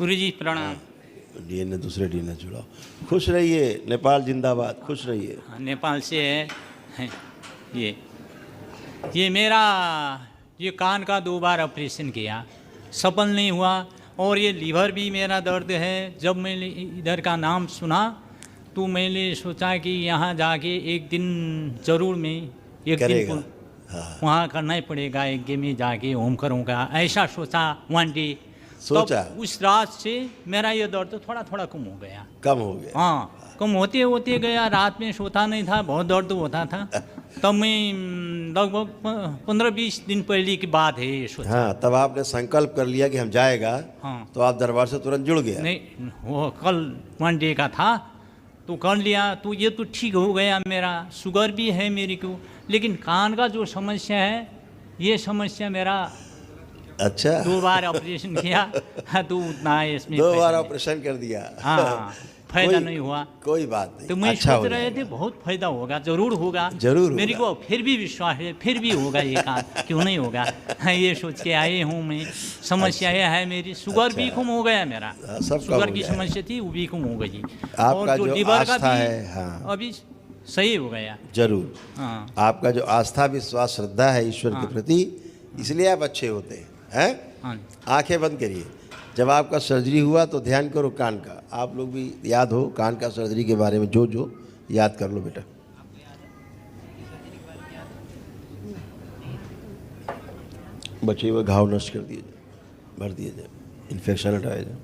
गुरुजी प्रणाम। डीएनए दूसरे डीएनए जुड़ाओ। खुश रहिए, नेपाल जिंदाबाद, खुश रहिए। नेपाल से है ये मेरा ये कान का 2 बार ऑपरेशन किया, सफल नहीं हुआ। और ये लीवर भी मेरा दर्द है। जब मैंने इधर का नाम सुना तो मैंने सोचा कि यहाँ जाके एक दिन ज़रूर मैं एक करेगा। दिन वहाँ करना ही पड़ेगा, एक दिन में जाके होम करूँगा, ऐसा सोचा वन डे। सोचा तब उस रात से मेरा ये दर्द थोड़ा थोड़ा कम हो गया। कम हो गया। हाँ, कम होते होते गया। रात में सोता नहीं था, बहुत दर्द होता था। तब मैं लगभग 15-20 दिन पहले की बात है ये सोचा। हाँ, तब आपने संकल्प कर लिया कि हम जाएगा। हाँ, तो आप दरबार से तुरंत जुड़ गया। नहीं, वो कल वन डे का था तो कर लिया। तो ये तो ठीक हो गया। मेरा शुगर भी है मेरे को, लेकिन कान का जो समस्या है ये समस्या मेरा अच्छा, 2 बार ऑपरेशन किया तो उतना है इसमें 2 फायदा बार नहीं। ऑपरेशन कर दिया। हाँ, फायदा नहीं हुआ। कोई बात नहीं, तो मैं अच्छा सोच हो रहे थे जाएगा। बहुत फायदा होगा, जरूर होगा, जरूर मेरे होगा। को फिर भी विश्वास है, फिर भी होगा ये काम, क्यों नहीं होगा। ये सोच के आए हूँ मैं। समस्या यह है मेरी, शुगर भी कम हो गया मेरा। सब कम शुगर हो की गया है। समस्या थी वो भी कम हो गई। आपका और जो लीवर का आस्था भी है, हाँ। अभी सही हो गया। जरूर। हाँ, आपका जो आस्था, विश्वास, श्रद्धा है ईश्वर के प्रति, इसलिए आप अच्छे होते हैं। हाँ, आंखें बंद करिए। जब आपका सर्जरी हुआ तो ध्यान करो कान का। आप लोग भी याद हो कान का सर्जरी के बारे में, जो जो याद कर लो बेटा। बचे हुए घाव नष्ट कर दिए जाए, भर दिए जाए, इन्फेक्शन हटाया जाए,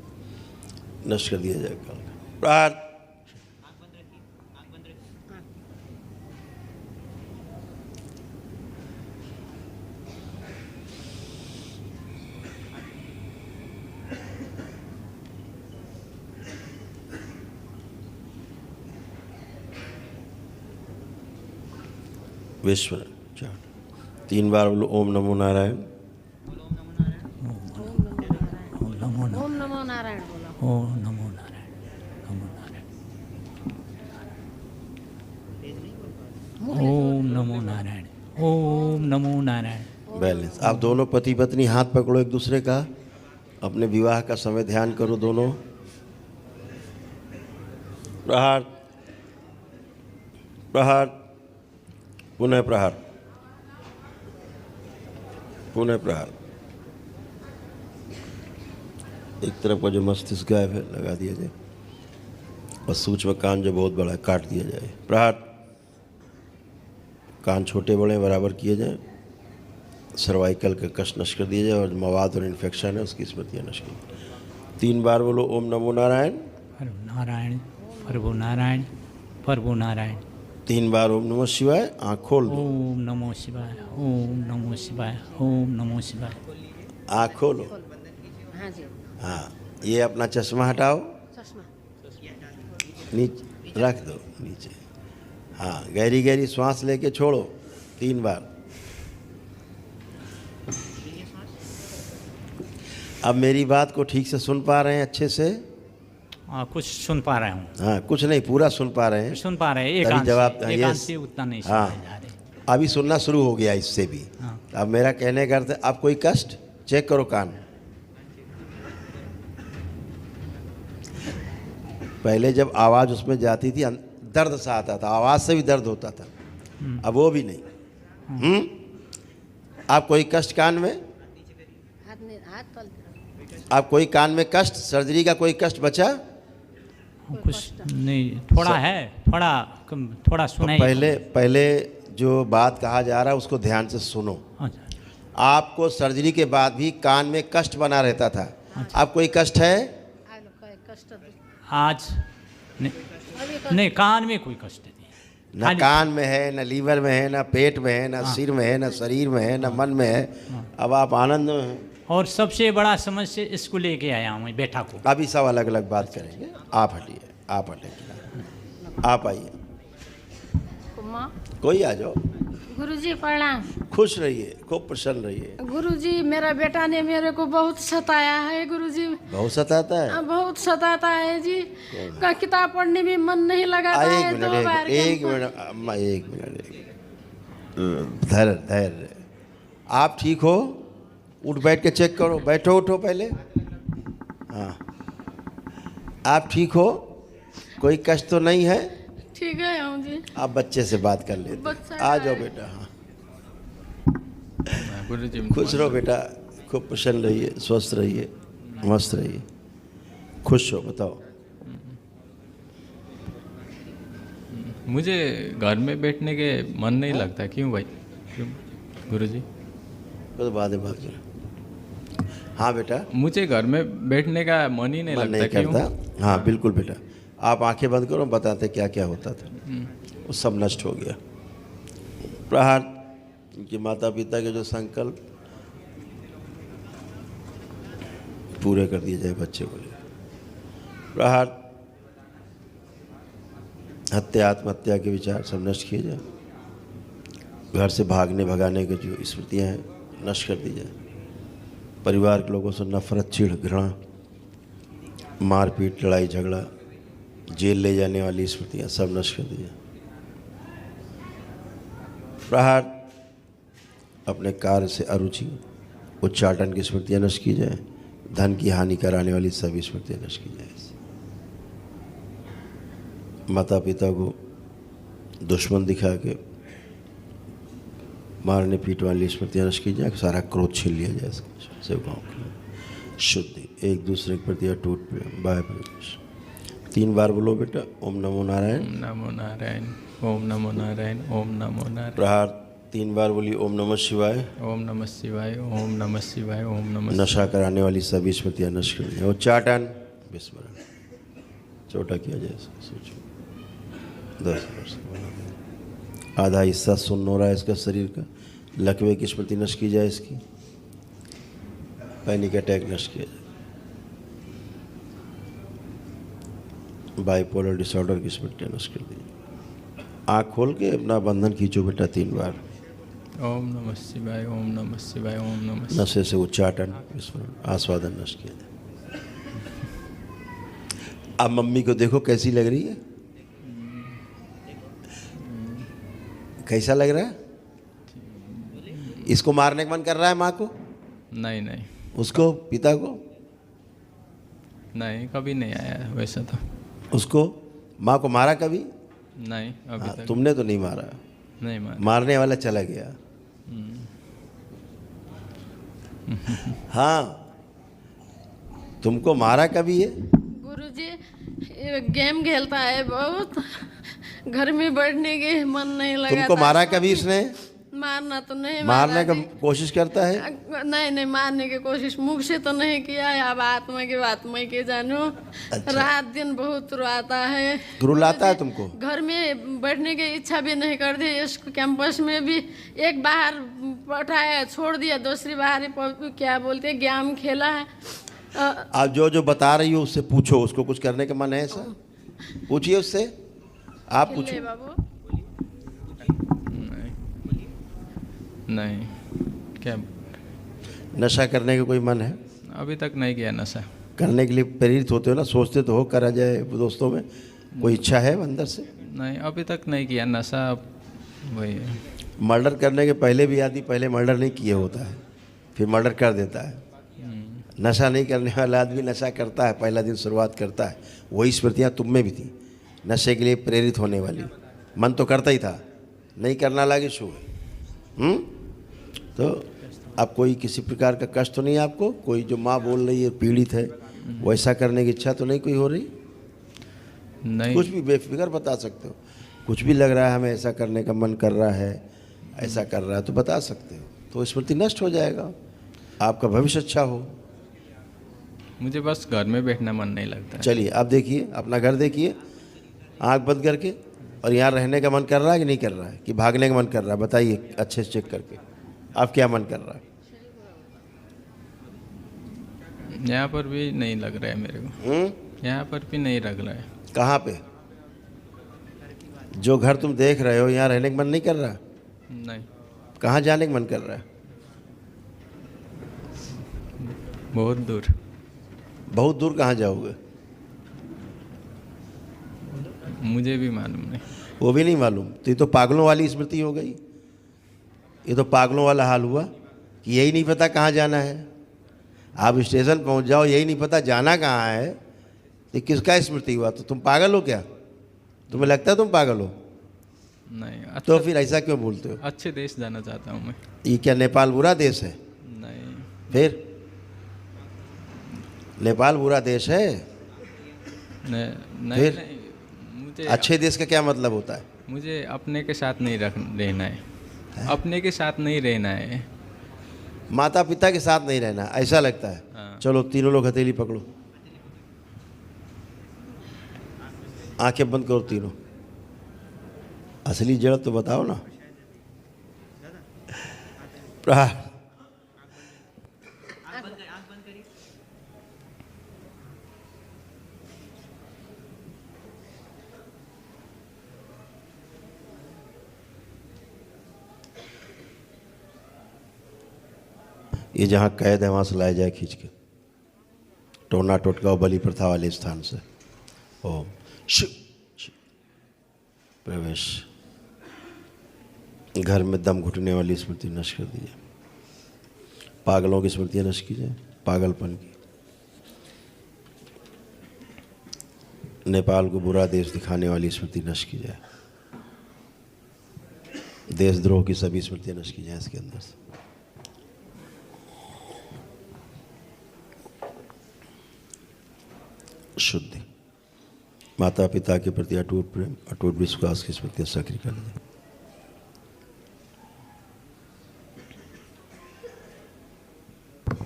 नष्ट कर दिया जाए कान का। प्रार्थ विश्व 3 बार बोलो ओम नमो नारायण। ओम नमो नारायण बोलो। ओम नमो नारायण, नमो नारायण, ओम नमो नारायण, ओम नमो नारायण। बैलेंस। आप दोनों पति पत्नी हाथ पकड़ो एक दूसरे का, अपने विवाह का समय ध्यान करो दोनों। प्रहार, प्रहार, पुनः प्रहार, पुनः प्रहार। एक तरफ का जो मस्तिष्क गायब है लगा दिया जाए, और सूक्ष्म कान जो बहुत बड़ा है काट दिया जाए। प्रहार। कान छोटे बड़े बराबर किए जाए। सर्वाइकल का कष्ट नष्ट कर दिया जाए, और मवाद और इन्फेक्शन है उसकी स्मृतियाँ नष्ट की जाए। 3 बार बोलो ओम नमो नारायण। प्रभु नारायण, प्रभु नारायण, प्रभु नारायण। 3 बार ओम नमः शिवाय। आँख खोल दो। ओम नमो शिवाय, ओम नमो शिवाय, ओम नमो शिवाय। आँख खोलो। हाँ जी। हाँ, ये अपना चश्मा हटाओ, चश्मा नीचे रख दो, नीचे। हाँ, गहरी गहरी श्वास लेके छोड़ो 3 बार। अब मेरी बात को ठीक से सुन पा रहे हैं अच्छे से? कुछ सुन पा रहा हूँ। हाँ, कुछ नहीं, पूरा सुन पा रहे हैं। सुन पा रहे हैं, तभी जवाब एकांत से उतना नहीं सुना हाँ, जा रहे। अभी सुनना शुरू हो गया इससे भी। हाँ। अब मेरा कहने का अर्थ है, अब कोई कष्ट चेक करो कान। पहले जब आवाज़ उसमें जाती थी दर्द सा आता था, आवाज़ से भी दर्द होता था, अब वो भी नहीं। आप कोई कष्ट कान में? हाथ तल। आप कोई कान में कष्ट, सर्जरी का कोई कष्ट बचा? कुछ नहीं, थोड़ा है, थोड़ा सुनाई। पहले जो बात कहा जा रहा है उसको ध्यान से सुनो। अच्छा, आपको सर्जरी के बाद भी कान में कष्ट बना रहता था। अब कोई कष्ट है? कष्ट आज नहीं, कान में कोई कष्ट नहीं। ना कान में है, ना लीवर में है, ना पेट में है, ना सिर में है, ना शरीर में है, ना मन में है। अब आप आनंद में हैं। और सबसे बड़ा समस्या इसको लेके आया हूँ मैं, बेटा को। अभी सब अलग अलग बात करेंगे। आप हटिए, आप हटिए, आप आइए, कोई आ जाओ। गुरुजी प्रणाम। खुश रहिए, खूब प्रसन्न रहिए। गुरुजी मेरा बेटा ने मेरे को बहुत सताया है गुरुजी। बहुत सताता है? बहुत सताता है जी। का किताब पढ़ने में मन नहीं लगाता है। एक मिनट, धैर्य धैर्य। आप ठीक हो? उठ बैठ के चेक करो, बैठो उठो पहले। हाँ, आप ठीक हो? कोई कष्ट तो नहीं है? ठीक है हम जी। आप बच्चे से बात कर लेते बच्चा आ जाओ बेटा। हाँ, गुरु जी खुश रहो बेटा, खूब प्रसन्न रहिए, स्वस्थ रहिए, मस्त रहिए, खुश हो। बताओ। मुझे घर में बैठने के मन नहीं लगता, क्यों भाई? क्यों गुरु जी? तो बाद में बात करें। हाँ बेटा, मुझे घर में बैठने का मन ही नहीं मन लगता, नहीं क्यों? करता। हाँ बिल्कुल बेटा, आप आंखें बंद करो, बताते क्या क्या होता था। वो सब नष्ट हो गया। प्रहार उनके माता पिता के जो संकल्प पूरे कर दिए जाए बच्चे को लिए। प्रहार हत्या आत्महत्या के विचार सब नष्ट किए जाए। घर से भागने भगाने के जो स्मृतियाँ हैं नष्ट कर दी जाए। परिवार के लोगों से नफरत, चिढ़, घृणा, मारपीट, लड़ाई झगड़ा, जेल ले जाने वाली स्मृतियाँ सब नष्ट कर दी जाए। प्रहार अपने कार्य से अरुचि, उच्चाटन की स्मृतियाँ नष्ट की जाए। धन की हानि कराने वाली सभी स्मृतियाँ नष्ट की जाए। माता पिता को दुश्मन दिखा के मारने पीटने वाली स्मृतियाँ नष्ट की जाए। सारा क्रोध छीन लिया जाए सेवकाओं के लिए। शुद्धि, एक दूसरे के प्रति अटूट प्रेम, बाय प्रवेश। 3 बार बोलो बेटा। ओम नमो नारायण, ओम नमो नारायण, ओम नमो नारायण, ओम नमो नारायण। प्रहार 3 बार बोली। ओम नमः शिवाय, ओम नमः शिवाय, ओम नमः शिवाय, ओम नमः। नशा कराने वाली सभी स्मृतियाँ नष्ट कर दिया। उच्चाटन, विस्मरण, छोटा किया जाए। सोचो 10 वर्ष आधा हिस्सा सुन्न हो रहा है इसका शरीर का। लकवे की स्मृति नष्ट की जाए इसकी। पैनिक अटैक नष्ट किया जाए। बाइपोलर डिसऑर्डर की स्मृति नष्ट कर दी। आँख खोल के अपना बंधन खींचो बेटा 3 बार। ओम नमः शिवाय, ओम नमः शिवाय, ओम नमः। नशे से उच्चाटन, विस्मरण, आस्वादन नष्ट किया जाए। अब मम्मी को देखो कैसी लग रही है, कैसा लग रहा है? इसको मारने का मन कर रहा है माँ को? नहीं नहीं उसको, पिता को? नहीं, कभी नहीं आया वैसा तो। उसको माँ को मारा कभी? नहीं अभी हाँ, तक तुमने तो नहीं मारा। नहीं मारा। मारने वाला चला गया। हाँ, तुमको मारा कभी है? गुरुजी ये गेम खेलता है बहुत, घर में बैठने के मन नहीं लगा। तुमको मारा कभी इसने? मारना तो नहीं मारने का जी। कोशिश करता है? नहीं मारने की कोशिश मुख से तो नहीं किया है। अब आत्मा के जानो। अच्छा। रात दिन बहुत रुआता है। रुलाता है तुमको? घर में बैठने की इच्छा भी नहीं करती। इस कैंपस में भी एक बाहर पठाया, छोड़ दिया, दूसरी बाहर क्या बोलते हैं, गेम खेला है। आप जो बता रही हो उससे पूछो, उसको कुछ करने का मन है ऐसा? पूछिए उससे, आप खेले पूछो। बाबू नहीं। क्या नशा करने का कोई मन है? अभी तक नहीं किया नशा। करने के लिए प्रेरित होते हो ना, सोचते तो हो करा जाए दोस्तों में, कोई इच्छा है अंदर से? नहीं, अभी तक नहीं किया नशा। वही है। मर्डर करने के पहले भी आदमी पहले मर्डर नहीं किए होता है, फिर मर्डर कर देता है। नशा नहीं करने वाला आदमी नशा करता है, पहला दिन शुरुआत करता है। वही स्मृतियाँ तुम में भी थी, नशे के लिए प्रेरित होने वाली। मन तो करता ही था, नहीं करना लगे शो। तो अब कोई किसी प्रकार का कष्ट तो नहीं है आपको? कोई जो माँ बोल रही है पीड़ित है, वैसा करने की इच्छा तो नहीं कोई हो रही? नहीं। कुछ भी बेफिक्र बता सकते हो। कुछ भी लग रहा है हमें ऐसा करने का मन कर रहा है, ऐसा कर रहा है, तो बता सकते हो, तो स्मृति नष्ट हो जाएगा, आपका भविष्य अच्छा हो। मुझे बस घर में बैठना मन नहीं लगता। चलिए अब देखिए, अपना घर देखिए आंख बंद करके, और यहाँ रहने का मन कर रहा है कि नहीं कर रहा है, कि भागने का मन कर रहा है? बताइए अच्छे से चेक करके, आप क्या मन कर रहा है? यहाँ पर भी नहीं लग रहा है मेरे को। यहाँ पर भी नहीं लग रहा है। कहाँ पे? जो घर तुम देख रहे हो, यहाँ रहने का मन नहीं कर रहा? नहीं। कहाँ जाने का मन कर रहा है? बहुत दूर। बहुत दूर कहाँ जाओगे? मुझे भी मालूम नहीं। वो भी नहीं मालूम? तो ये तो पागलों वाली स्मृति हो गई। ये तो पागलों वाला हाल हुआ कि यही नहीं पता कहाँ जाना है। आप स्टेशन पहुँच जाओ, यही नहीं पता जाना कहाँ है, तो किसका स्मृति हुआ? तो तुम पागल हो क्या? तुम्हें लगता है तुम पागल हो? नहीं, तो फिर ऐसा क्यों बोलते हो? अच्छे देश जाना चाहता हूँ मैं। ये क्या नेपाल बुरा देश है? नहीं, फिर नेपाल बुरा देश है? नहीं, फिर? नहीं, मुझे अच्छे देश का क्या मतलब होता है? मुझे अपने के साथ नहीं रहना है, अपने के साथ नहीं रहना है। माता पिता के साथ नहीं रहना, ऐसा लगता है? हाँ। चलो तीनों लोग हथेली पकड़ो, आंखें बंद करो तीनों। असली जड़ तो बताओ ना। प्रहार। ये जहाँ कैद है वहाँ से लाया जाए खींच के, टोना टोटका और बलि प्रथा वाले स्थान से। ओम शिव प्रवेश। घर में दम घुटने वाली स्मृति नष्ट कर दीजिए, पागलों की स्मृतियाँ नष्ट कीजिए, पागलपन की। नेपाल को बुरा देश दिखाने वाली स्मृति नष्ट की जाए, देशद्रोह की सभी स्मृतियाँ नष्ट की जाए इसके अंदर से। शुद्धि, माता पिता के प्रति अटूट प्रेम, अटूट विश्वास की स्मृतियाँ सक्रिय कर दें।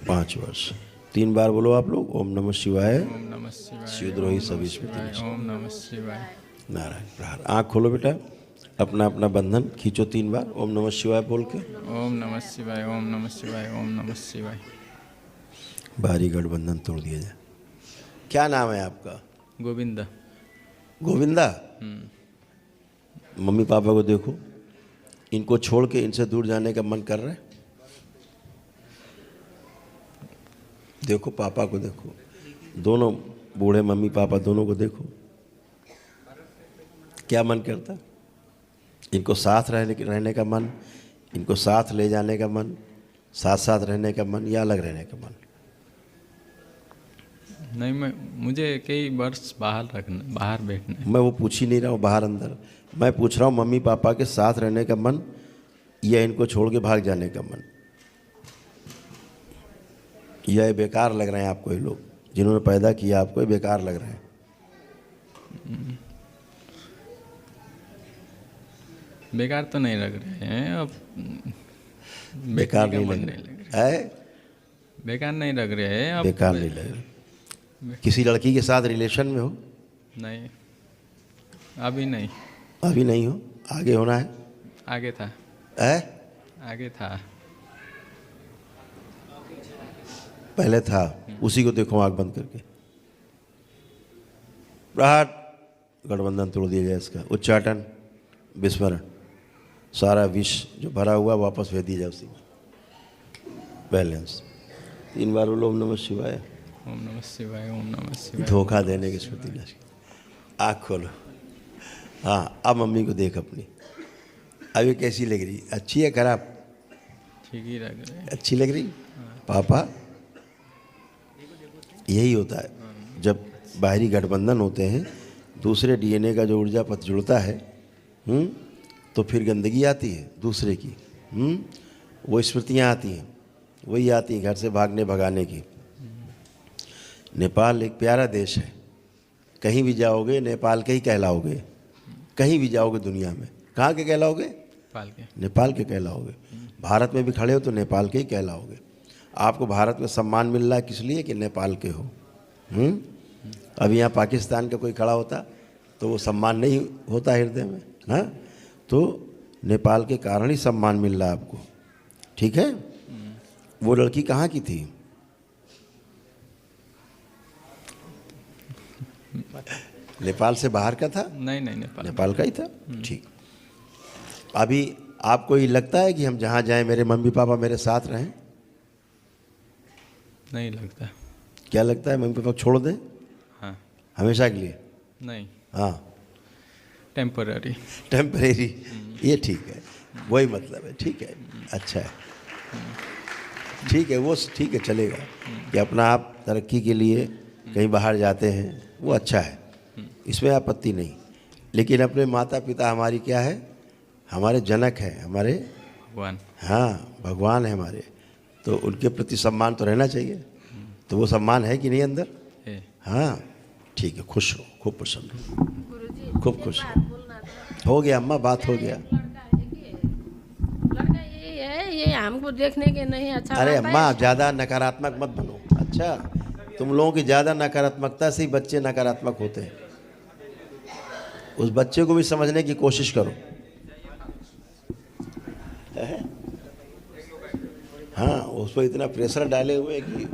पाँच वर्ष 3 बार बोलो आप लोग, ओम नमः शिवाय। ओम नमः शिवाय। शिवद्रोही सभी स्मृति। ओम नमः शिवाय। नारायण प्रहार। आँख खोलो बेटा, अपना अपना बंधन खींचो 3 बार ओम नमः शिवाय बोल के। ओम नमः शिवाय, ओम नमः शिवाय, ओम नमः शिवाय। बाहरी गठबंधन तोड़ दिया जाए। क्या नाम है आपका? गोविंदा। गोविंदा। मम्मी पापा को देखो, इनको छोड़ के इनसे दूर जाने का मन कर रहा है? देखो पापा को देखो, दोनों बूढ़े मम्मी पापा दोनों को देखो, क्या मन करता? इनको साथ रहने का मन, इनको साथ ले जाने का मन, साथ साथ रहने का मन, या अलग रहने का मन? नहीं, मुझे कई वर्ष बाहर बैठना। मैं वो पूछ ही नहीं रहा हूँ बाहर अंदर, मैं पूछ रहा हूँ मम्मी पापा के साथ रहने का मन या इनको छोड़ के भाग जाने का मन? यह बेकार लग रहे हैं आपको? ये लोग जिन्होंने पैदा किया आपको, ये बेकार लग रहे हैं? बेकार तो नहीं लग रहे हैं अब। बेकार नहीं लग रहे हैं? बेकार नहीं लग रहे हैं अब। बेकार नहीं लग रहे। किसी लड़की के साथ रिलेशन में हो? नहीं, अभी नहीं। अभी नहीं हो? आगे होना है? आगे था। आगे था। पहले था, उसी को देखो आंख बंद करके। प्रहार। गठबंधन तोड़ दिया जाए इसका। उच्चाटन, विस्मरण, सारा विष जो भरा हुआ वापस भेज दिया जाए उसी में। बैलेंस। 3 बार बोलो ओम नमः शिवाय। ओम नमः शिवाय, ओम नमः शिवाय। धोखा देने की स्मृति नष्ट। आँख खोलो। हाँ, अब मम्मी को देख अपनी। अभी कैसी लग रही? अच्छी है खराब? ठीक ही लग रही है। अच्छी लग रही? पापा, यही होता है जब बाहरी गठबंधन होते हैं, दूसरे डीएनए का जो ऊर्जा पथ जुड़ता है, तो फिर गंदगी आती है दूसरे की, वो स्मृतियाँ आती हैं, वही आती हैं घर से भागने भगाने की। नेपाल एक प्यारा देश है, कहीं भी जाओगे नेपाल के ही कहलाओगे, कहीं भी जाओगे दुनिया में। कहाँ के कहलाओगे? नेपाल के कहलाओगे। भारत में भी खड़े हो तो नेपाल के ही कहलाओगे। आपको भारत में सम्मान मिल रहा है किस लिए? कि नेपाल के हो। अभी यहाँ पाकिस्तान का कोई खड़ा होता तो वो सम्मान नहीं होता हृदय में, हाँ? तो नेपाल के कारण ही सम्मान मिल रहा है आपको, ठीक है? वो लड़की कहाँ की थी? नेपाल से बाहर का था? नहीं, नेपाल का ही था। ठीक। अभी आपको ये लगता है कि हम जहाँ जाएं मेरे मम्मी पापा मेरे साथ रहें? नहीं लगता। क्या लगता है? मम्मी पापा को छोड़ दें? हाँ। हमेशा के लिए? नहीं। हाँ, टेम्परेरी। ये ठीक है, वही मतलब है। ठीक है, अच्छा है, ठीक है, वो ठीक है, चलेगा कि अपना आप तरक्की के लिए कहीं बाहर जाते हैं, वो अच्छा है, इसमें आपत्ति नहीं। लेकिन अपने माता पिता हमारी क्या है, हमारे जनक हैं, हमारे भगवान। हाँ भगवान है हमारे, तो उनके प्रति सम्मान तो रहना चाहिए। तो वो सम्मान है कि नहीं अंदर? है। हाँ ठीक है, खुश हो, खूब प्रसन्न हो, गुरुजी खूब एक खुश बात हो। बोलना था। हो गया अम्मा, बात हो गया। लड़का यही है, ये हमको देखने के नहीं अच्छा अरे लगता अम्मा है। ज़्यादा नकारात्मक मत बनो। अच्छा, तुम लोगों की ज़्यादा नकारात्मकता से ही बच्चे नकारात्मक होते हैं। उस बच्चे को भी समझने की कोशिश करो। हाँ, उस पर इतना प्रेशर डाले हुए कि